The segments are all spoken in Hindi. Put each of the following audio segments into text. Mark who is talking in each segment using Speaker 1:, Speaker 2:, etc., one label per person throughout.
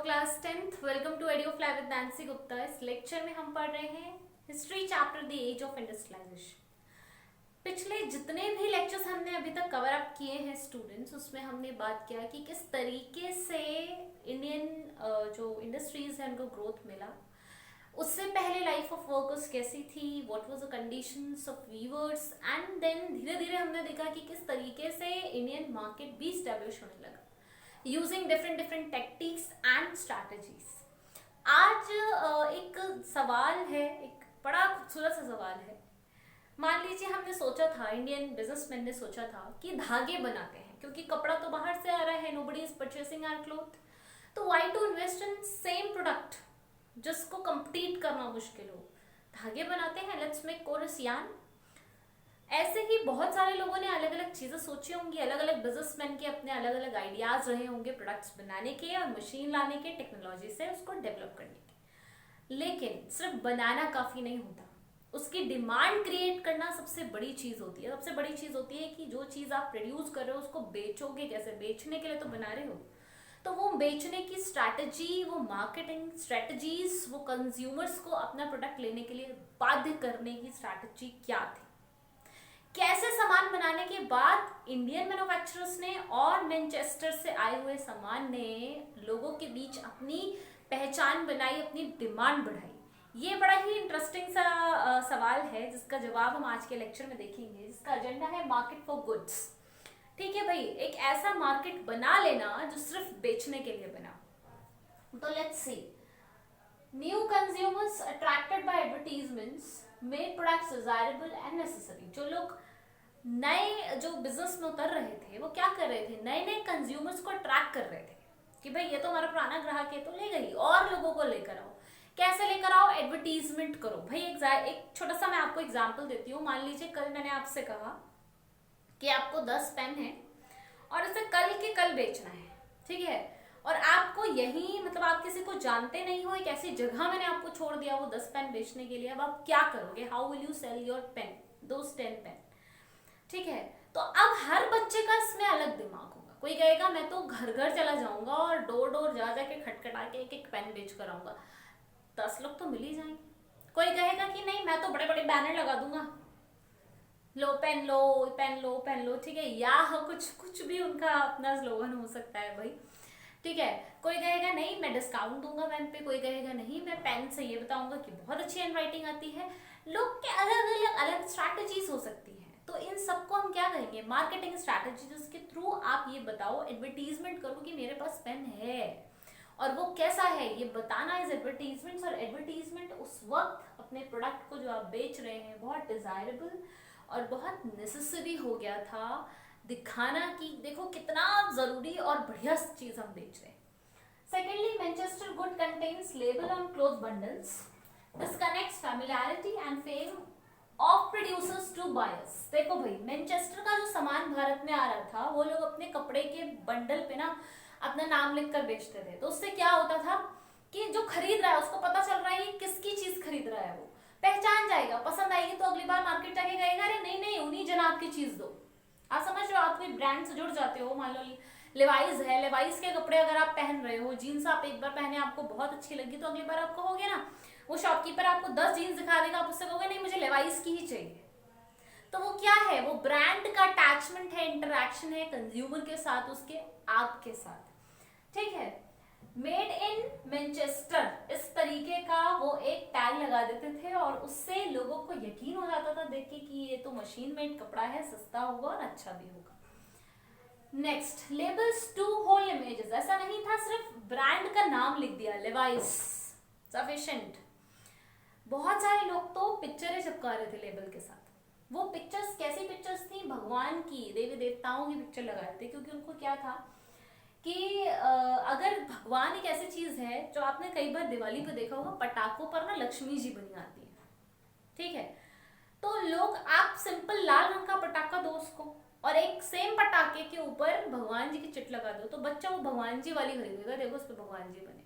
Speaker 1: Class 10th welcome to Adio Fly with Nancy Gupta. इस लेक्चर में हम पढ़ रहे हैं history chapter the age of industrialisation. पिछले जितने भी लेक्चर्स हमने अभी तक कवर अप किए हैं स्टूडेंट्स, उसमें हमने बात किया कि किस तरीके से इंडियन जो इंडस्ट्रीज हैं उनको ग्रोथ मिला। उससे पहले लाइफ ऑफ वर्कर्स कैसी थी, what was the conditions of weavers, and then धीरे धीरे हमने देखा कि किस तरीके से इंडियन मार्केट भी स्टैब्लिश होने लगा using different tactics and strategies. आज एक सवाल है, एक बड़ा खूबसूरत सा सवाल है। मान लीजिए हमने सोचा था, इंडियन बिजनेसमैन ने सोचा था कि धागे बनाते हैं, क्योंकि कपड़ा तो बाहर से आ रहा है, nobody is purchasing our cloth, तो why to invest in same product जिसको कंपीट करना मुश्किल हो। धागे बनाते हैं, लेट्स मेक कोरस यार्न। ऐसे ही बहुत सारे लोगों ने अलग अलग चीजें सोची होंगी, अलग अलग बिजनेसमैन के अपने अलग अलग आइडियाज रहे होंगे प्रोडक्ट्स बनाने के और मशीन लाने के, टेक्नोलॉजी से उसको डेवलप करने के। लेकिन सिर्फ बनाना काफी नहीं होता, उसकी डिमांड क्रिएट करना सबसे बड़ी चीज होती है। सबसे बड़ी चीज होती है कि जो चीज आप प्रोड्यूस कर रहे हो उसको बेचोगे कैसे। बेचने के लिए तो बना रहे हो, तो वो बेचने की स्ट्रैटेजी, वो मार्केटिंग स्ट्रैटेजीज, वो कंज्यूमर्स को अपना प्रोडक्ट लेने के लिए बाध्य करने की स्ट्रैटेजी क्या थी। कैसे सामान बनाने के बाद इंडियन मैन्युफैक्चरर्स ने और मैनचेस्टर से आए हुए सामान ने लोगों के बीच अपनी पहचान बनाई, अपनी डिमांड बढ़ाई। ये बड़ा ही इंटरेस्टिंग सा सवाल है जिसका जवाब हम आज के लेक्चर में देखेंगे, जिसका एजेंडा है मार्केट फॉर गुड्स। ठीक है भाई, एक ऐसा मार्केट बना लेना जो सिर्फ बेचने के लिए बना। तो let's see, new consumers attracted by advertisements made products desirable and necessary. जो लोग नए जो बिजनेस में उतर रहे थे वो क्या कर रहे थे, नए नए कंज्यूमर्स को अट्रैक्ट कर रहे थे कि भाई ये तो हमारा पुराना ग्राहक है, तो ले गई और लोगों को लेकर आओ। कैसे लेकर आओ, एडवर्टीजमेंट करो भाई। एक छोटा सा मैं आपको एग्जांपल देती हूँ। मान लीजिए कल मैंने आपसे कहा कि आपको 10 पेन है और इसे कल के कल बेचना है, ठीक है, और आपको यही मतलब आप किसी को जानते नहीं हो, एक ऐसी जगह मैंने आपको छोड़ दिया वो 10 पेन बेचने के लिए। अब आप क्या करोगे, how will you sell your pen, those 10 pen, ठीक है। तो अब हर बच्चे का इसमें अलग दिमाग होगा। कोई कहेगा मैं तो घर घर चला जाऊंगा और डोर डोर जा जाके खटखटा के एक एक पेन बेच कर आऊंगा, 10 लोग तो मिल ही जाएंगे। कोई कहेगा कि नहीं मैं तो बड़े बड़े बैनर लगा दूंगा, लो पेन लो, पेन लो, पेन लो, ठीक है, या कुछ भी उनका अपना स्लोगन हो सकता है भाई, ठीक है। कोई कहेगा नहीं मैं डिस्काउंट दूंगा पेन पे, कोई कहेगा नहीं मैं पेन से ये बताऊंगा कि बहुत अच्छी हैंडराइटिंग आती है। लोग के अलग स्ट्रैटेजीज हो सकती है। तो इन सबको हम क्या कहेंगे, मार्केटिंग स्ट्रैटेजी, जिसके थ्रू आप ये बताओ, एडवर्टीजमेंट करो कि मेरे पास पेन है और वो कैसा है ये बताना इज एडवर्टीजमेंट। और एडवर्टीजमेंट उस वक्त अपने प्रोडक्ट को जो आप बेच रहे हैं बहुत डिजायरेबल और बहुत नेसेसरी हो गया था दिखाना कि देखो कितना जरूरी और बढ़िया चीज हम बेच रहे हैं। Secondly, Manchester good contains label on cloth bundles, this connects familiarity and fame of producers to buyers. देखो भाई, मैनचेस्टर का जो सामान भारत में आ रहा था वो लोग अपने कपड़े के बंडल पे ना अपना नाम लिखकर बेचते थे। तो उससे क्या होता था कि जो खरीद रहा है उसको पता चल रहा है किसकी चीज खरीद रहा है, वो पहचान जाएगा, पसंद आएगी तो अगली बार मार्केट जाके कहेगा अरे नहीं नहीं उन्हीं जनाब की चीज दो। आप समझ रहे हो, आप कोई ब्रांड से जुड़ जाते हो। मान लो लेवाइस है, लेवाइस के कपड़े अगर आप पहन रहे हो, जीन्स आप एक बार पहने आपको बहुत अच्छी लगी, तो अगली बार आप कहोगे ना, वो शॉपकीपर आपको 10 जीन्स दिखा देगा, आप उससे कहोगे नहीं मुझे लेवाइस की ही चाहिए। तो वो क्या है, वो ब्रांड का अटैचमेंट है, इंटरैक्शन है कंज्यूमर के साथ, उसके आपके साथ, ठीक है। मेड इन मैनचेस्टर, इस तरीके का वो एक टैग लगा देते थे और उससे लोगों को यकीन हो जाता था देख के कि ये तो मशीन मेड कपड़ा है, सस्ता होगा और अच्छा भी होगा। Next, labels to whole images. ऐसा नहीं था सिर्फ ब्रांड का नाम लिख दिया, लेवाइस सफिशिएंट। बहुत सारे लोग तो पिक्चरें चिपका रहे थे लेबल के साथ। वो पिक्चर्स कैसी पिक्चर्स थी, भगवान की, देवी देवताओं की पिक्चर लगा रहे थे, क्योंकि उनको क्या था कि अगर भगवान एक ऐसी चीज है जो आपने कई बार दिवाली पे देखा होगा, पटाखों पर ना लक्ष्मी जी बनी आती है, ठीक है। तो लोग, आप सिंपल लाल रंग का पटाखा दो उसको और एक सेम पटाखे के ऊपर भगवान जी की चिट लगा दो, तो बच्चा वो भगवान जी वाली खरीदेगा, देखो उस पर भगवान जी बने।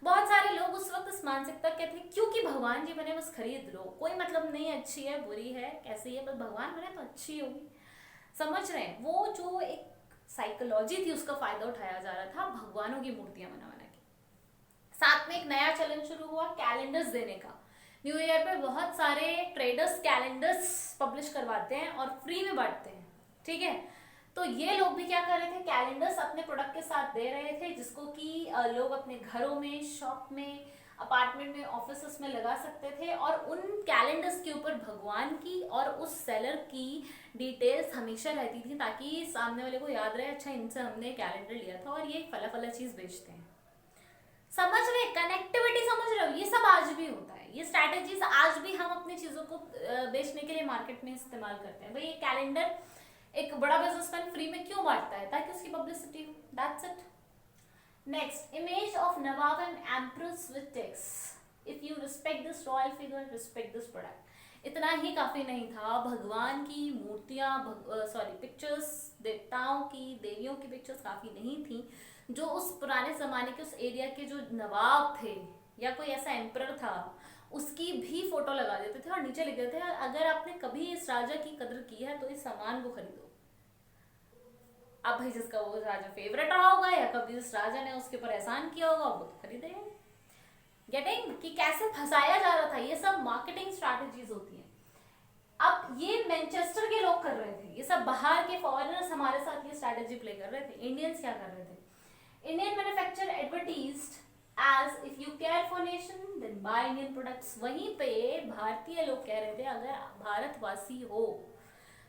Speaker 1: बहुत सारे लोग उस वक्त इस मानसिकता के थे क्योंकि भगवान जी बने बस खरीद लो, कोई मतलब नहीं अच्छी है बुरी है कैसी है, बस भगवान बने तो अच्छी होगी। समझ रहे हैं, वो जो एक साइकोलॉजी थी उसका फायदा उठाया जा रहा था भगवानों की मूर्तियां बना बना के। साथ में एक नया चलन शुरू हुआ कैलेंडर्स देने का। न्यू ईयर पे बहुत सारे ट्रेडर्स कैलेंडर्स पब्लिश करवाते हैं और फ्री में बांटते हैं, ठीक है। तो ये लोग भी क्या कर रहे थे, कैलेंडर्स अपने प्रोडक्ट के साथ दे रहे थे, जिसको कि लोग अपने घरों में, शॉप में, अपार्टमेंट में, ऑफिस में लगा सकते थे और उन कैलेंडर्स के ऊपर भगवान की और उस सेलर की डिटेल्स हमेशा रहती थी, ताकि सामने वाले को याद रहे, अच्छा इनसे हमने कैलेंडर लिया था और ये फला फला चीज बेचते हैं। समझ रहे, कनेक्टिविटी समझ रहे हो, ये सब आज भी होता है, ये स्ट्रैटेजीज आज भी हम अपनी चीजों को बेचने के लिए मार्केट में इस्तेमाल करते हैं। भाई ये कैलेंडर एक बड़ा बिजनेसमैन फ्री में क्यों बांटता है, ताकि उसकी पब्लिसिटी हो, that's it. Next, image of Nawab and empress with text, if you respect this royal figure, respect this product. इतना ही काफी नहीं था, भगवान की मूर्तियां, पिक्चर्स, देवताओं की, देवियों की पिक्चर्स काफी नहीं थी, जो उस पुराने जमाने के उस एरिया के जो नवाब थे या कोई ऐसा एम्परर था उसकी भी फोटो लगा देते थे और नीचे लिख देते थे, अगर आपने कभी इस राजा की कदर की है तो इस सामान को खरीदो। अब भाई जिसका वो राजा फेवरेट रहा होगा या कभी उस राजा ने उसके ऊपर एहसान किया होगा वो तो खरीदेगा। गेटिंग कि कैसे फंसाया जा रहा था, ये सब मार्केटिंग स्ट्रैटेजीज होती है। अब ये मैनचेस्टर के लोग कर रहे थे, ये सब बाहर के फॉरेनर्स हमारे साथ ये स्ट्रैटेजी प्ले कर रहे थे। इंडियंस क्या कर रहे थे, Indian manufacturer advertised as if you care for nation then buy Indian products. वहीं पे भारतीय लोग कह रहे थे अगर भारतवासी हो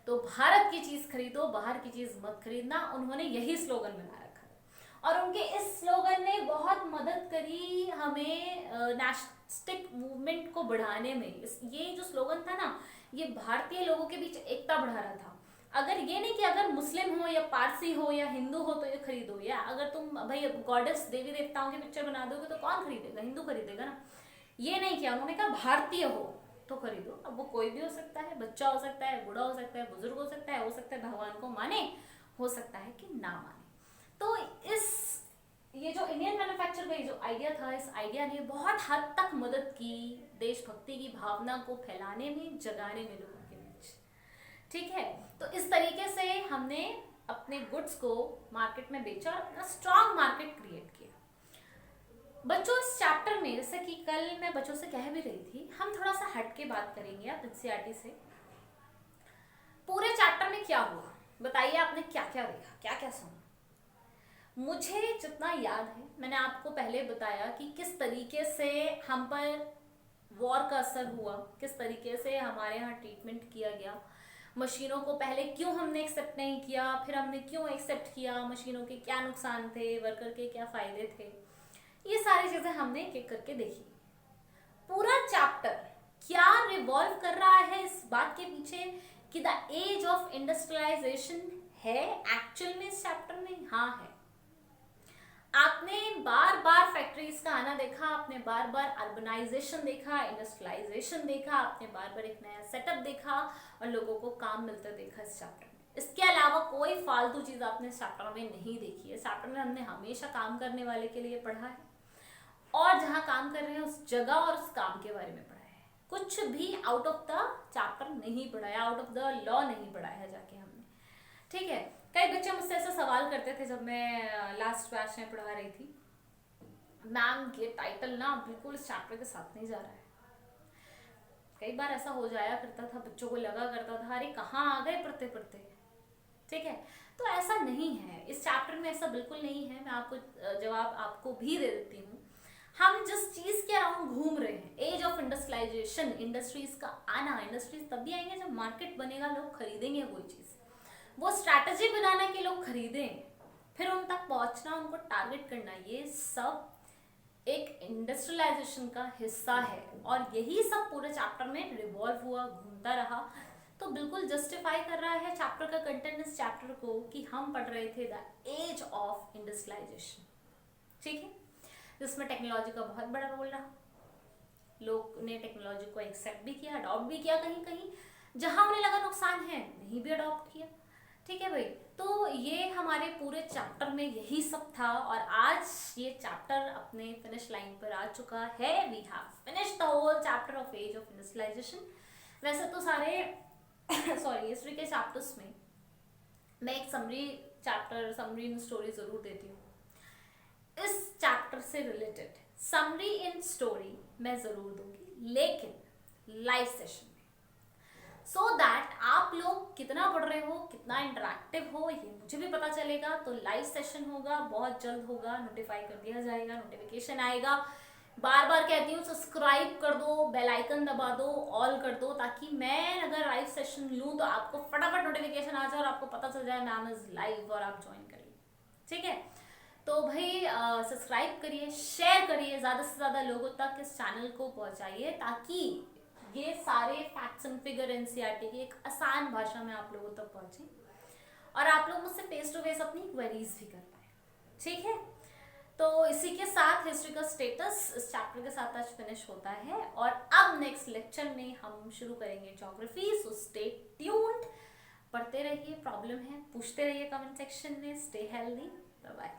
Speaker 1: तो भारत की चीज खरीदो, बाहर की चीज मत खरीदना। उन्होंने यही स्लोगन बना रखा और उनके इस स्लोगन ने बहुत मदद करी हमें नेशनलिस्टिक मूवमेंट को बढ़ाने में। ये जो स्लोगन था ना, ये भारतीय लोगों के बीच एकता बढ़ा रहा था। अगर ये नहीं कि अगर मुस्लिम हो या पारसी हो या हिंदू हो तो ये खरीदो, या अगर तुम भाई गॉडेस देवी देवताओं की पिक्चर बना दोगे तो कौन खरीदेगा, हिंदू खरीदेगा ना। ये नहीं किया उन्होंने, कहा भारतीय हो तो खरीदो। अब वो कोई भी हो सकता है, बच्चा हो सकता है, बूढ़ा हो सकता है, बुजुर्ग हो सकता है भगवान को माने, हो सकता है कि ना माने। तो इस ये जो इंडियन मैन्युफैक्चर का जो आइडिया था, इस आइडिया ने बहुत हद तक मदद की देशभक्ति की भावना को फैलाने में, जगाने में लोगों के बीच, ठीक है। तो इस तरीके से हमने अपने गुड्स को मार्केट में बेचा और अपना स्ट्रॉन्ग मार्केट क्रिएट किया। बच्चों इस चैप्टर में, जैसे कि कल मैं बच्चों से कह भी रही थी, हम थोड़ा सा हट के बात करेंगे अब एनसीईआरटी से। पूरे चैप्टर में क्या हुआ बताइए, आपने क्या क्या देखा, क्या क्या सुना। मुझे जितना याद है, मैंने आपको पहले बताया कि किस तरीके से हम पर वॉर का असर हुआ, किस तरीके से हमारे यहाँ ट्रीटमेंट किया गया। मशीनों को पहले क्यों हमने एक्सेप्ट नहीं किया, फिर हमने क्यों एक्सेप्ट किया, मशीनों के क्या नुकसान थे, वर्कर के क्या फायदे थे, ये सारी चीजें हमने एक एक करके देखी। पूरा चैप्टर क्या रिवॉल्व कर रहा है इस बात के पीछे कि द एज ऑफ इंडस्ट्रियलाइजेशन है एक्चुअल में इस चैप्टर में। हाँ है। आपने बार बार फैक्ट्रीज का आना देखा, आपने बार बार अर्बनाइजेशन देखा, इंडस्ट्रियलाइजेशन देखा, आपने बार बार एक नया सेटअप देखा और लोगों को काम मिलता देखा इस चैप्टर में। इसके अलावा कोई फालतू चीज आपने इस चैप्टर में नहीं देखी है। इस चैप्टर में हमने हमेशा काम करने वाले के लिए पढ़ा है और जहां काम कर रहे हैं उस जगह और उस काम के बारे में पढ़ा है। कुछ भी आउट ऑफ द चैप्टर नहीं पढ़ा है, आउट ऑफ द लॉ नहीं पढ़ा है जाके हमने, ठीक है। कई बच्चे मुझसे ऐसा सवाल करते थे जब मैं लास्ट बैच में पढ़ा रही थी, मैम ये टाइटल ना बिल्कुल इस चैप्टर के साथ नहीं जा रहा है। कई बार ऐसा हो जाया करता था, बच्चों को लगा करता था अरे कहाँ आ गए पढ़ते पढ़ते, ठीक है। तो ऐसा नहीं है, इस चैप्टर में ऐसा बिल्कुल नहीं है। मैं आपको जवाब आपको भी दे देती हूँ। हम जिस चीज के अराउंड घूम रहे हैं, एज ऑफ इंडस्ट्रियलाइजेशन, इंडस्ट्रीज का आना, इंडस्ट्रीज तभी आएंगे जब मार्केट बनेगा, लोग खरीदेंगे कोई चीज, वो स्ट्रैटेजी बनाना कि लोग खरीदें, फिर उन तक पहुंचना, उनको टारगेट करना, ये सब एक इंडस्ट्रियलाइजेशन का हिस्सा है और यही सब पूरे चैप्टर में रिवॉल्व हुआ, घूमता रहा। तो बिल्कुल जस्टिफाई कर रहा है चैप्टर का कंटेंट इस चैप्टर को कि हम पढ़ रहे थे द एज ऑफ इंडस्ट्रियलाइजेशन, ठीक है, जिसमें टेक्नोलॉजी का बहुत बड़ा रोल रहा। लोग ने टेक्नोलॉजी को एक्सेप्ट भी किया, अडॉप्ट भी किया, कहीं कहीं जहां उन्हें लगा नुकसान है नहीं भी अडॉप्ट किया, ठीक है भाई। तो ये हमारे पूरे चैप्टर में यही सब था और आज ये चैप्टर अपने फिनिश लाइन पर आ चुका है। We have finished the whole chapter of age of industrialisation. वैसे तो सारे हिस्ट्री के चैप्टर्स में मैं एक समरी स्टोरी जरूर देती हूँ। इस चैप्टर से रिलेटेड समरी इन स्टोरी मैं जरूर दूंगी, लेकिन लाइव सेशन में, सो दैट आप लोग कितना पढ़ रहे हो, कितना इंटरेक्टिव हो, ये मुझे भी पता चलेगा। तो लाइव सेशन होगा, बहुत जल्द होगा, नोटिफाई कर दिया जाएगा, नोटिफिकेशन आएगा। बार बार कहती हूँ सब्सक्राइब कर दो, बेल आइकन दबा दो, ऑल कर दो, ताकि मैं अगर लाइव सेशन लूँ तो आपको फटाफट नोटिफिकेशन आ जाए और आपको पता चल जाए मैम इज लाइव और आप ज्वाइन करिए। ठीक है, तो भाई सब्सक्राइब करिए, शेयर करिए, ज़्यादा से ज़्यादा लोगों तक इस चैनल को पहुँचाइए, ताकि ये सारे फैक्ट्स एंड फिगर एनसीईआरटी की एक आसान भाषा में आप लोगों तक पहुँचे और आप लोग मुझसे फेस टू फेस अपनी क्वेरीज भी कर पाए। ठीक है, तो इसी के साथ हिस्ट्री का स्टेटस इस चैप्टर के साथ आज फिनिश होता है और अब नेक्स्ट लेक्चर में हम शुरू करेंगे ज्योग्राफी। सो स्टे ट्यून्ड, पढ़ते रहिए, प्रॉब्लम है पूछते रहिए कमेंट सेक्शन में। Stay healthy, bye bye.